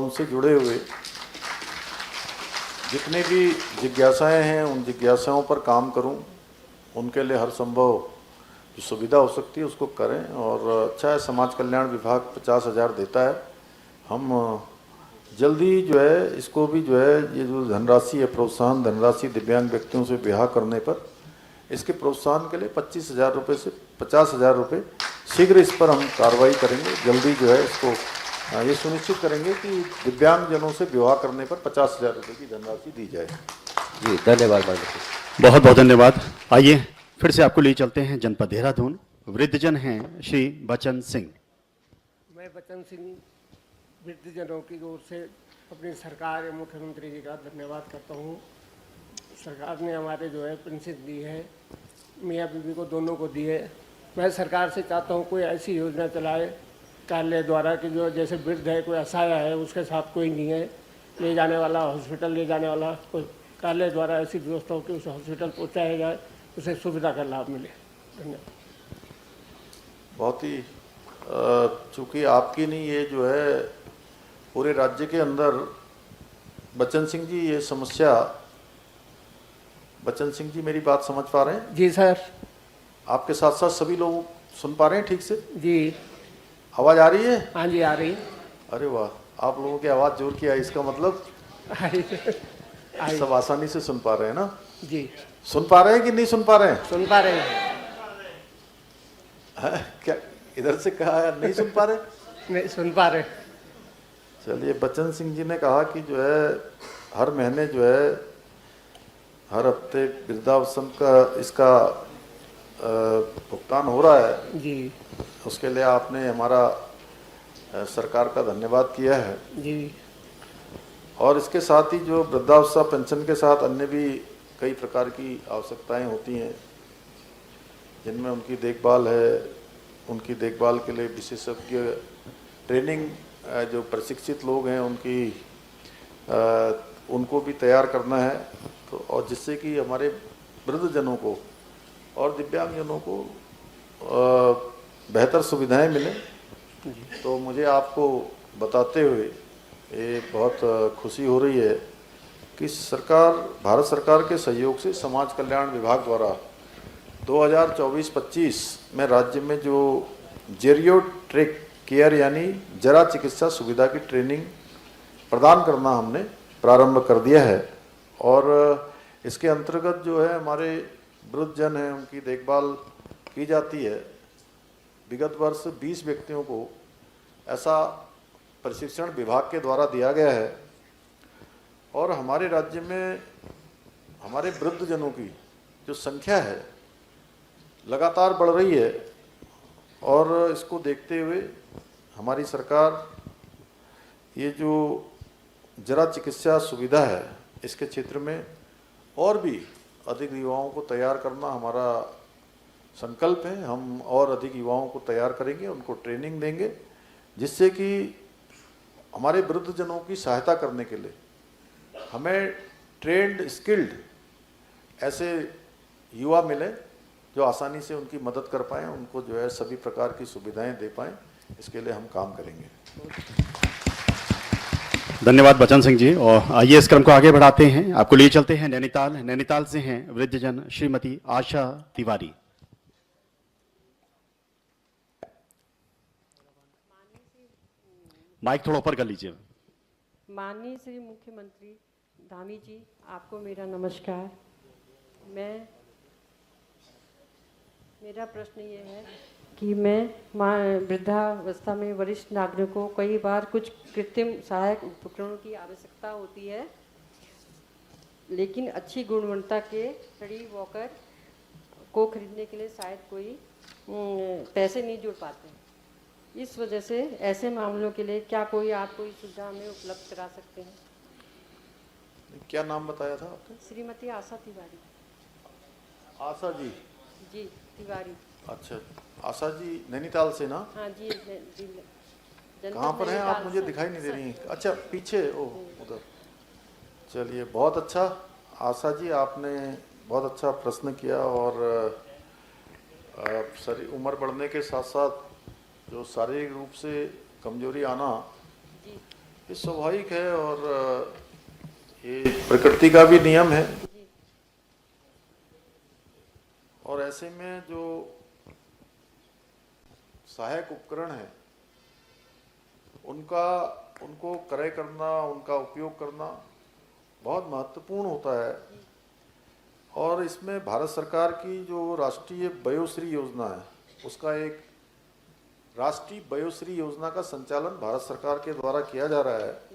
उनसे जुड़े हुए जितनी भी जिज्ञासाएं हैं उन जिज्ञासाओं पर काम करूं, उनके लिए हर संभव जो सुविधा हो सकती है उसको करें। और अच्छा है, समाज कल्याण विभाग 50,000 देता है। हम जल्दी जो है इसको भी जो है ये जो धनराशि है, प्रोत्साहन धनराशि दिव्यांग व्यक्तियों से ब्याह करने पर, इसके प्रोत्साहन के लिए 25,000 रुपये से 50,000 रुपये शीघ्र इस पर हम कार्रवाई करेंगे। जल्दी जो है इसको ये सुनिश्चित करेंगे कि दिव्यांगजनों से विवाह करने पर 50,000 रुपये की धनराशि दी जाए। जी धन्यवाद माननीय। बहुत बहुत धन्यवाद। आइए फिर से आपको ले चलते हैं जनपद देहरादून। वृद्धजन हैं श्री बचन सिंह। मैं बचन सिंह वृद्धजनों की ओर से अपनी सरकार एवं मुख्यमंत्री जी का धन्यवाद करता हूँ। सरकार ने हमारे जो है पेंशन दी है, मियाँ बीवी को दोनों को दी है। मैं सरकार से चाहता हूँ कोई ऐसी योजना चलाए कार्यालय द्वारा कि जो जैसे वृद्ध है, कोई असहाय है, उसके साथ कोई नहीं है ले जाने वाला, हॉस्पिटल ले जाने वाला, कोई कार्यालय द्वारा ऐसी व्यवस्था हो कि उसे हॉस्पिटल पहुँचाया जाए, उसे सुविधा का लाभ मिले। धन्यवाद। बहुत ही चूँकि आपकी नहीं, ये जो है पूरे राज्य के अंदर बचन सिंह जी ये समस्या, बचन सिंह जी मेरी बात समझ पा रहे हैं? जी सर। आपके साथ साथ सभी लोग सुन पा रहे हैं ठीक से? जी आवाज़ आ रही है? हाँ जी आ रही। अरे वाह, आप लोगों की आवाज़ जोर की आई, इसका मतलब सब आसानी से सुन पा रहे हैं ना? जी सुन पा रहे हैं कि नहीं सुन पा रहे हैं? सुन पा रहे हैं। क्या इधर से कहा है नहीं सुन पा रहे? नहीं सुन पा रहे। चलिए, बचन सिंह जी ने कहा कि जो है हर महीने जो है हर हफ्ते वृद्धावस्था का इसका भुगतान हो रहा है जी। उसके लिए आपने हमारा सरकार का धन्यवाद किया है जी। और इसके साथ ही जो वृद्धावस्था पेंशन के साथ अन्य भी कई प्रकार की आवश्यकताएं होती हैं जिनमें उनकी देखभाल है, उनकी देखभाल के लिए विशेषज्ञ ट्रेनिंग जो प्रशिक्षित लोग हैं उनको भी तैयार करना है, तो और जिससे कि हमारे वृद्धजनों को और दिव्यांगजनों को बेहतर सुविधाएं मिलें। तो मुझे आपको बताते हुए ये बहुत खुशी हो रही है कि भारत सरकार के सहयोग से समाज कल्याण विभाग द्वारा 2024-25 में राज्य में जो जेरियोट्रिक केयर यानी जरा चिकित्सा सुविधा की ट्रेनिंग प्रदान करना हमने प्रारंभ कर दिया है और इसके अंतर्गत जो है हमारे वृद्धजन हैं उनकी देखभाल की जाती है। विगत वर्ष 20 व्यक्तियों को ऐसा प्रशिक्षण विभाग के द्वारा दिया गया है और हमारे राज्य में हमारे वृद्धजनों की जो संख्या है लगातार बढ़ रही है और इसको देखते हुए हमारी सरकार ये जो जरा चिकित्सा सुविधा है इसके क्षेत्र में और भी अधिक युवाओं को तैयार करना हमारा संकल्प है। हम और अधिक युवाओं को तैयार करेंगे, उनको ट्रेनिंग देंगे जिससे कि हमारे वृद्धजनों की सहायता करने के लिए हमें ट्रेंड स्किल्ड ऐसे युवा मिले जो आसानी से उनकी मदद कर पाएँ, उनको जो है सभी प्रकार की सुविधाएं दे पाएँ। इसके लिए हम काम करेंगे। धन्यवाद बचन सिंह जी। और आइए इस क्रम को आगे बढ़ाते हैं, आपको ले चलते हैं नैनीताल। नैनीताल से हैं वृद्धजन श्रीमती आशा तिवारी। माइक थोड़ा ऊपर कर लीजिए। माननीय श्री मुख्यमंत्री धामी जी, आपको मेरा नमस्कार। मेरा प्रश्न ये है कि मैं वृद्धावस्था में वरिष्ठ नागरिकों को कई बार कुछ कृत्रिम सहायक उपकरणों की आवश्यकता होती है, लेकिन अच्छी गुणवत्ता के स्टडी वॉकर को खरीदने के लिए शायद कोई पैसे नहीं जुड़ पाते। इस वजह से ऐसे मामलों के लिए क्या आप कोई सुविधा हमें उपलब्ध करा सकते हैं? क्या नाम बताया था आपने? श्रीमती आशा तिवारी। आशा जी? जी तिवारी। अच्छा, आशा जी नैनीताल से ना? हाँ जी। कहाँ पर हैं आप? मुझे दिखाई नहीं दे रही। अच्छा पीछे, ओह उधर। चलिए बहुत अच्छा आशा जी, आपने बहुत अच्छा प्रश्न किया और उम्र बढ़ने के साथ साथ जो शारीरिक रूप से कमजोरी आना, ये स्वाभाविक है और ये प्रकृति का भी नियम है। और ऐसे में जो सहायक उपकरण है उनको क्रय करना, उनका उपयोग करना बहुत महत्वपूर्ण होता है। और इसमें भारत सरकार की जो राष्ट्रीय वयोश्री योजना है, उसका एक राष्ट्रीय वयोश्री योजना का संचालन भारत सरकार के द्वारा किया जा रहा है।